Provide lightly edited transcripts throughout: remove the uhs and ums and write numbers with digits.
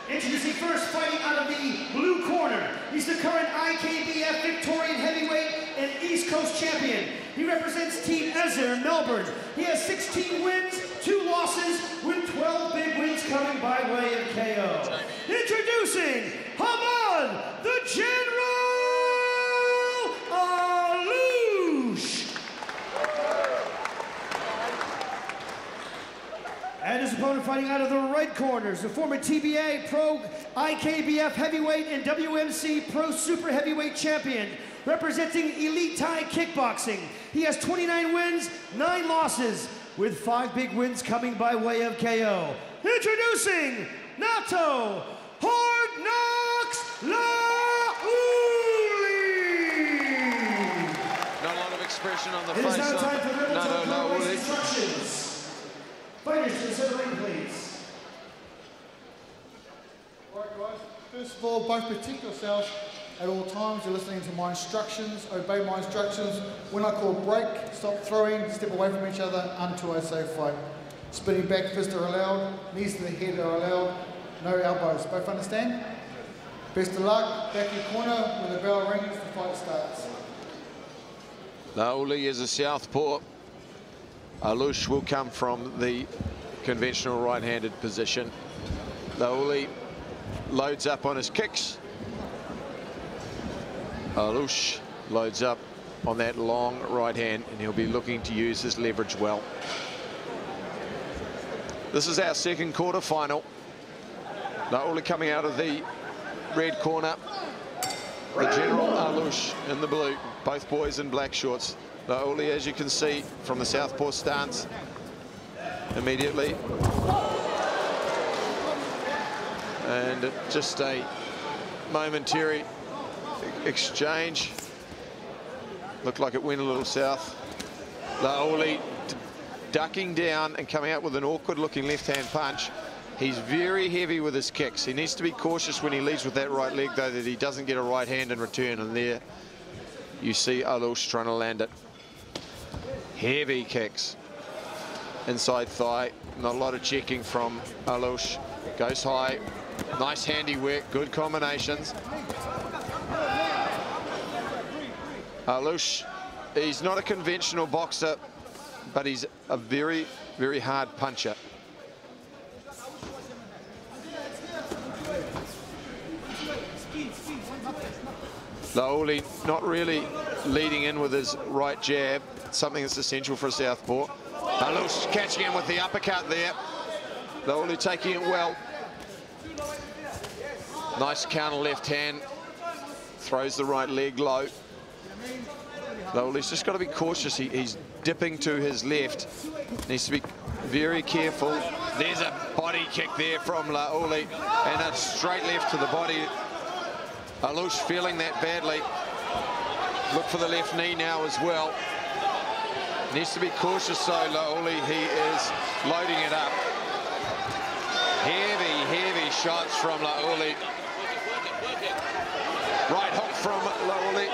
Introducing first, fighting out of the blue corner. He's the current IKBF Victorian Heavyweight and East Coast Champion. He represents Team Ezer, Melbourne. He has 16 wins, 2 losses, with 12 big wins coming by way of KO. Introducing Hamad, the General Alloush. And his opponent fighting out of the right corners, the former TBA Pro IKBF Heavyweight and WMC Pro Super Heavyweight Champion, representing Elite Thai Kickboxing. He has 29 wins, 9 losses, with 5 big wins coming by way of KO. Introducing Nato Laauli. Not a lot of expression on the face. It is now time for Nato Laauli. instructions. Fighters to the center ring, please. All right, guys. First of all, both protect yourselves at all times. You're listening to my instructions. Obey my instructions. When I call break, stop throwing, step away from each other until I say fight. Spinning back fists are allowed. Knees to the head are allowed. No elbows. Both understand? Best of luck. Back in your corner. When the bell rings, the fight starts. Laauli is a southpaw. Alloush will come from the conventional right-handed position. Laauli loads up on his kicks. Alloush loads up on that long right hand, and he'll be looking to use his leverage well. This is our second quarter final. Laauli coming out of the red corner. The General Alloush in the blue, both boys in black shorts. Laauli, as you can see from the southpaw stance, immediately. And just a momentary exchange. Looked like it went a little south. Laauli ducking down and coming out with an awkward looking left-hand punch. He's very heavy with his kicks. He needs to be cautious when he leads with that right leg, though, that he doesn't get a right hand in return. And there you see Alloush trying to land it. Heavy kicks. Inside thigh. Not a lot of checking from Alloush. Goes high. Nice handy work. Good combinations. Alloush, he's not a conventional boxer, but he's a very, very hard puncher. Laauli not really leading in with his right jab, something that's essential for a southpaw. Alloush catching him with the uppercut there. Laauli taking it well. Nice counter left hand. Throws the right leg low. Laauli's just got to be cautious. He's dipping to his left. Needs to be very careful. There's a body kick there from Laauli, and a straight left to the body. Alloush feeling that badly. Look for the left knee now as well. Needs to be cautious though, Laauli. He is loading it up. Heavy, heavy shots from Laauli. Right hook from Laauli.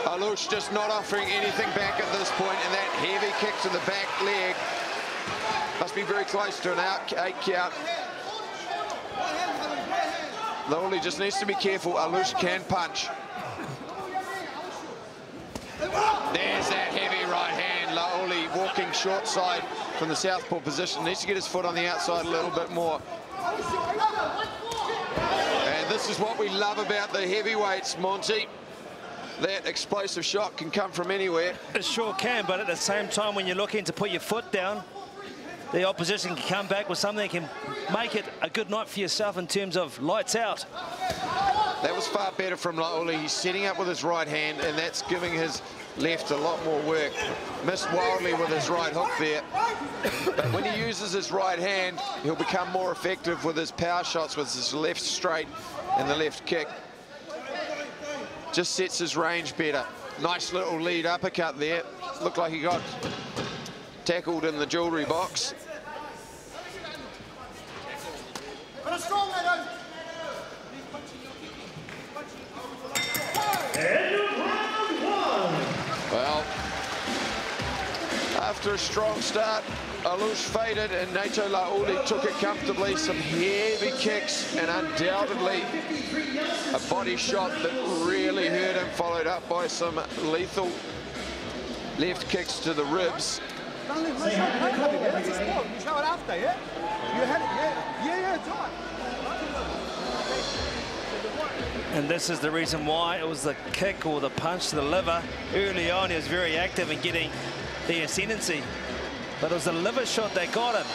Alloush just not offering anything back at this point, and that heavy kick to the back leg must be very close to an 8 count. Laauli just needs to be careful. Alloush can punch. There's that heavy right hand. Laauli walking short side from the southpaw position. Needs to get his foot on the outside a little bit more. And this is what we love about the heavyweights, Monty. That explosive shot can come from anywhere. It sure can, but at the same time, when you're looking to put your foot down, the opposition can come back with something that can make it a good night for yourself in terms of lights out. That was far better from Laauli. He's setting up with his right hand, and that's giving his left a lot more work. Missed wildly with his right hook there. But when he uses his right hand, he'll become more effective with his power shots, with his left straight and the left kick. Just sets his range better. Nice little lead uppercut there. Looked like he got tackled in the jewelry box. Well, after a strong start, Alloush faded and Nato Laauli took it comfortably. Some heavy kicks and undoubtedly a body shot that really hurt him, followed up by some lethal left kicks to the ribs. And this is the reason why it was the kick or the punch to the liver. Early on, he was very active in getting the ascendancy, but it was the liver shot that got him.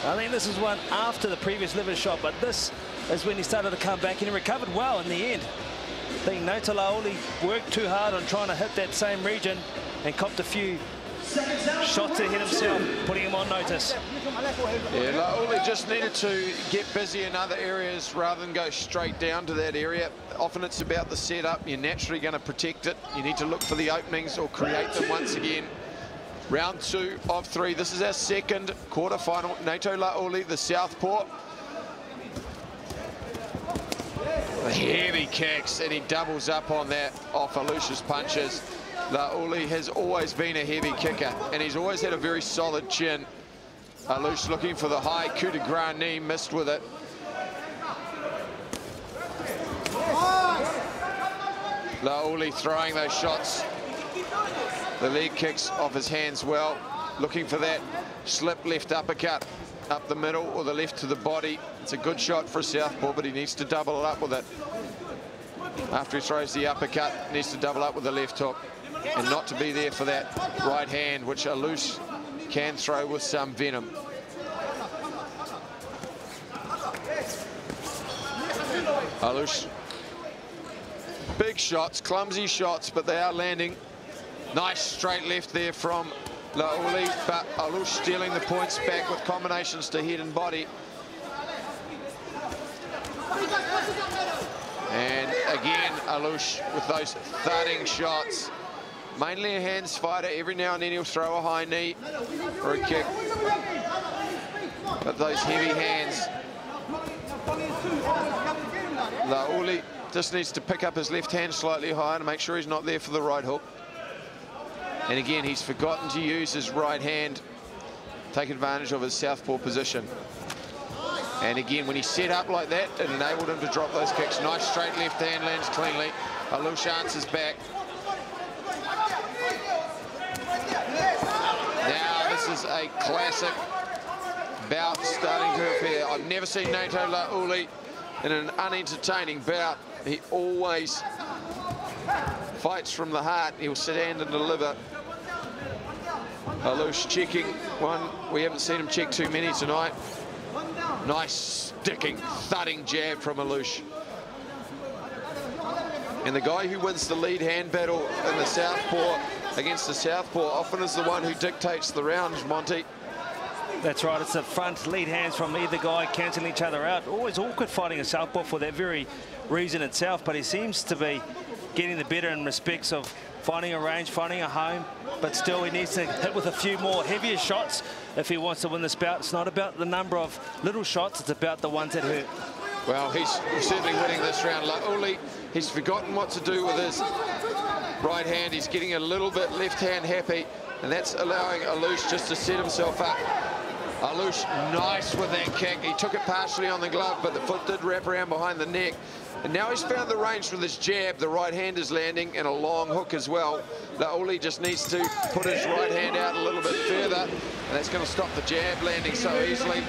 I think this is one after the previous liver shot, but this is when he started to come back and he recovered well in the end. I think Nato Laauli worked too hard on trying to hit that same region and copped a few shots to hit himself, putting him on notice. Yeah, Laauli just needed to get busy in other areas rather than go straight down to that area. Often it's about the setup. You're naturally going to protect it. You need to look for the openings or create them once again. Round 2 of 3. This is our second quarterfinal. Nato Laauli, the southpaw. The heavy kicks, and he doubles up on that off Alloush's punches. Laauli has always been a heavy kicker, and he's always had a very solid chin. Alloush looking for the high coup de grace knee, missed with it. Laauli throwing those shots. The leg kicks off his hands well, looking for that slip left uppercut up the middle or the left to the body. It's a good shot for a southpaw, but he needs to double it up with it. After he throws the uppercut, needs to double up with the left hook and not to be there for that right hand, which Alloush can throw with some venom. Alloush, big shots, clumsy shots, but they are landing. Nice straight left there from Laauli, but Alloush stealing the points back with combinations to head and body. And again, Alloush with those thudding shots. Mainly a hands fighter. Every now and then he'll throw a high knee or a kick. But those heavy hands. Laauli just needs to pick up his left hand slightly higher to make sure he's not there for the right hook. And again, he's forgotten to use his right hand, take advantage of his southpaw position. And again, when he set up like that, it enabled him to drop those kicks. Nice straight left hand, lands cleanly. Alloush answers back. Now, this is a classic bout starting to appear. I've never seen Nato Laauli in an unentertaining bout. He always fights from the heart. He'll sit hand and deliver. Alloush checking one. We haven't seen him check too many tonight. Nice sticking, thudding jab from Alloush. And the guy who wins the lead hand battle in the southpaw against the southpaw often is the one who dictates the rounds, Monty. That's right, it's the front lead hands from either guy cancelling each other out. Always awkward fighting a southpaw for that very reason itself, but he seems to be getting the better in respects of finding a range, finding a home, but still he needs to hit with a few more heavier shots if he wants to win this bout. It's not about the number of little shots, it's about the ones that hurt. Well, he's certainly winning this round. Laauli, he's forgotten what to do with his right hand. He's getting a little bit left hand happy, and that's allowing Alloush just to set himself up. Alloush, nice with that kick. He took it partially on the glove, but the foot did wrap around behind the neck. And now he's found the range with his jab. The right hand is landing, and a long hook as well. Laauli just needs to put his right hand out a little bit further, and that's going to stop the jab landing so easily.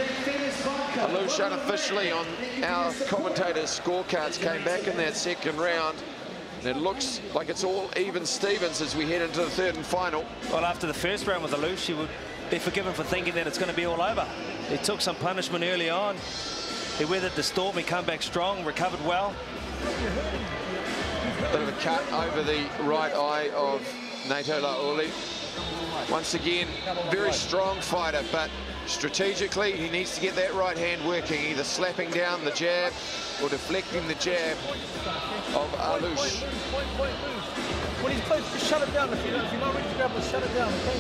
Alloush unofficially on our commentators' scorecards came back in that second round. And it looks like it's all even Stevens as we head into the third and final. Well, after the first round with Alloush, he would be forgiven for thinking that it's going to be all over. He took some punishment early on. He weathered the storm, he came back strong, recovered well. Bit of a cut over the right eye of Nato Laauli. Once again, very strong fighter, but strategically he needs to get that right hand working, either slapping down the jab or deflecting the jab of Alloush. When he's close, just shut it down. If you're not ready to grab it, shut it down, okay?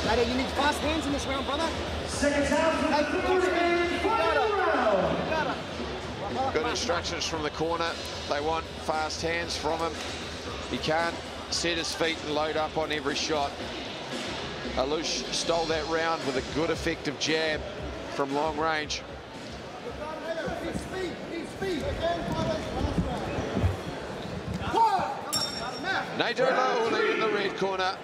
Nato, you need fast hands in this round, brother. Good instructions from the corner. They want fast hands from him. He can't set his feet and load up on every shot. Alloush stole that round with a good effective jab from long range. Nato Laauli in the red corner.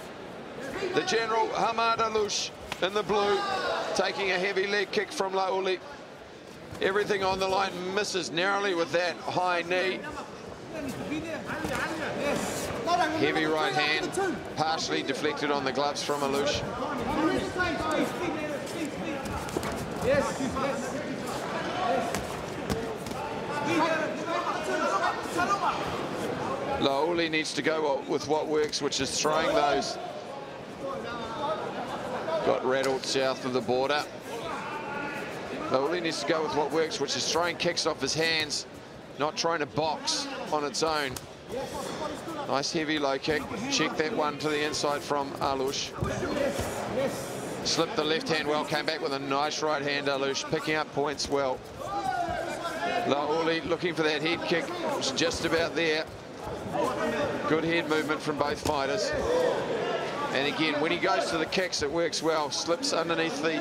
The General Hamad Alloush in the blue, taking a heavy leg kick from Laauli. Everything on the line, misses narrowly with that high knee. Heavy right hand, partially deflected on the gloves from Alloush. Laauli needs to go with what works, which is throwing those. Got rattled south of the border. Laauli needs to go with what works, which is throwing kicks off his hands, not trying to box on its own. Nice heavy low kick. Check that one to the inside from Alloush. Slipped the left hand well, came back with a nice right hand, Alloush, picking up points well. Laauli looking for that head kick, was just about there. Good head movement from both fighters. And again, when he goes to the kicks, it works well. Slips underneath the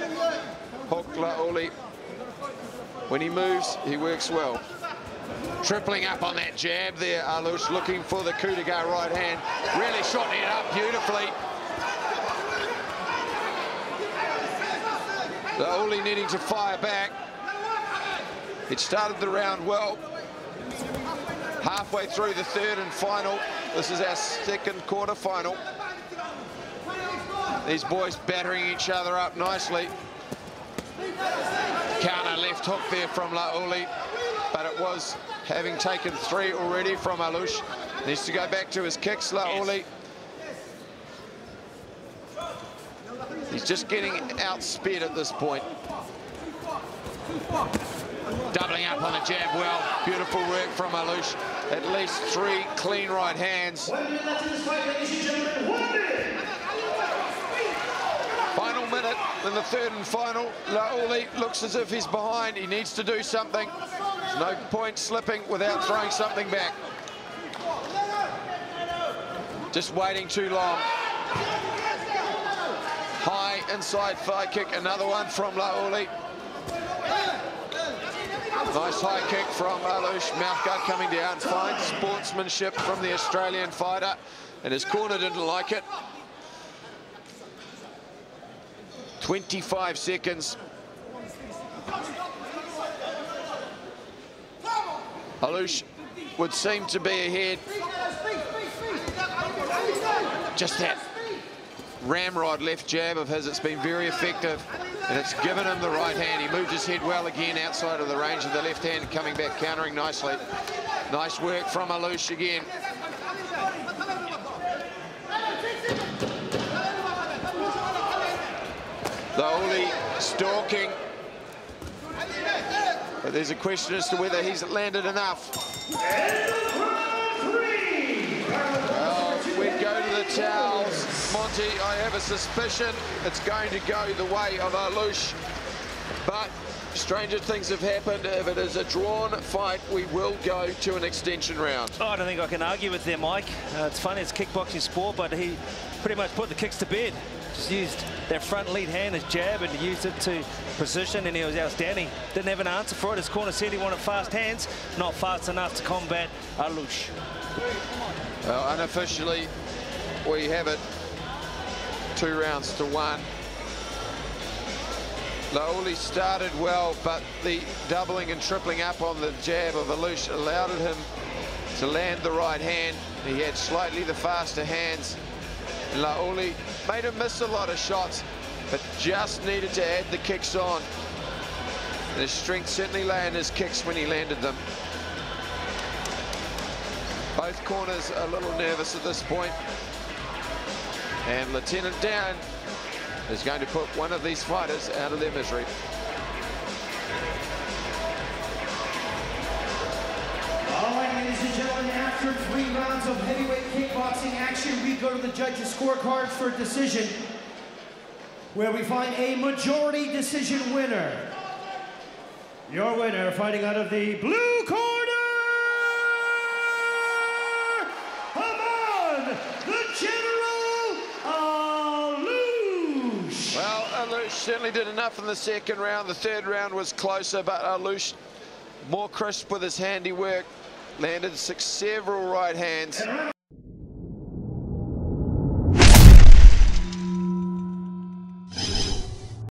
hook, Laauli. When he moves, he works well. Tripling up on that jab there, Alloush looking for the coup de grace right hand. Really shotting it up beautifully. Laauli needing to fire back. It started the round well. Halfway through the third and final. This is our second quarter final. These boys battering each other up nicely. Counter left hook there from Laauli, but it was having taken 3 already from Alloush. Needs to go back to his kicks, Laauli. He's just getting outsped at this point. Doubling up on the jab well. Beautiful work from Alloush. At least 3 clean right hands. Final minute in the third and final. Laauli looks as if he's behind. He needs to do something. There's no point slipping without throwing something back. Just waiting too long. High inside thigh kick. Another one from Laauli. Nice high kick from Alloush. Mouthguard coming down. Fine sportsmanship from the Australian fighter. And his corner didn't like it. 25 seconds. Alloush would seem to be ahead. Just that ramrod left jab of his, it's been very effective, and it's given him the right hand. He moved his head well again outside of the range of the left hand, coming back, countering nicely. Nice work from Alloush again. Laauli stalking, but there's a question as to whether he's landed enough. Well, we'd go to the towels. Monty, I have a suspicion it's going to go the way of Alloush, but stranger things have happened. If it is a drawn fight, we will go to an extension round. Oh, I don't think I can argue with them, Mike. It's funny, it's kickboxing sport, but he pretty much put the kicks to bed. Just used that front lead hand, his jab, and used it to precision, and he was outstanding. Didn't have an answer for it. His corner said he wanted fast hands, not fast enough to combat Alloush. Well, unofficially, we have it 2 rounds to 1. Laauli started well, but the doubling and tripling up on the jab of Alloush allowed him to land the right hand. He had slightly the faster hands. Laauli made him miss a lot of shots, but just needed to add the kicks on. And his strength certainly lay in his kicks when he landed them. Both corners a little nervous at this point. And Lieutenant Dan is going to put one of these fighters out of their misery. All right, ladies and gentlemen, after 3 rounds of heavyweight kickboxing action, we go to the judges' scorecards for a decision, where we find a majority decision winner. Your winner, fighting out of the blue corner, Hamad, the General Alloush. Alloush certainly did enough in the second round. The third round was closer, but Alloush more crisp with his handiwork. Landed several right hands.